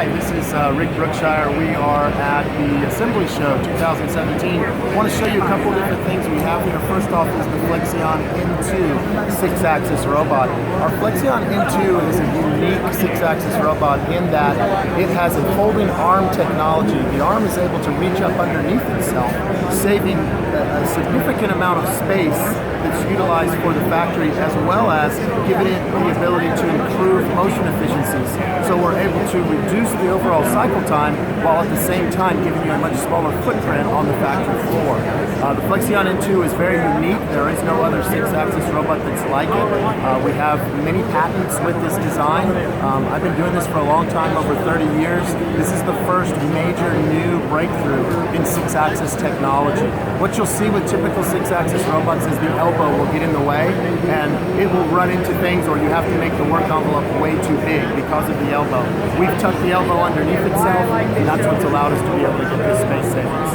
Hi, this is Rick Brookshire. We are at the Assembly Show 2017. I want to show you a couple of different things we have here. First off is the Flexion N2 6-axis robot. Our Flexion N2 is a unique 6-axis robot in that it has a folding arm technology. The arm is able to reach up underneath itself, saving a significant amount of space that's utilized for the factory, as well as giving it the ability to improve motion efficiencies. So we're able to reduce the overall cycle time while at the same time giving you a much smaller footprint on the factory floor. The Flexion N2 is very unique. There is no other 6-axis robot that's like it. We have many patents with this design. I've been doing this for a long time, over 30 years. This is the first major new breakthrough in 6-axis technology. What you'll see with typical 6-axis robots is the elbow will get in the way and it will run into things, or you have to make the work envelope way too big because of the elbow. We've tucked the elbow underneath itself, and that's what's allowed us to be able to get this space savings.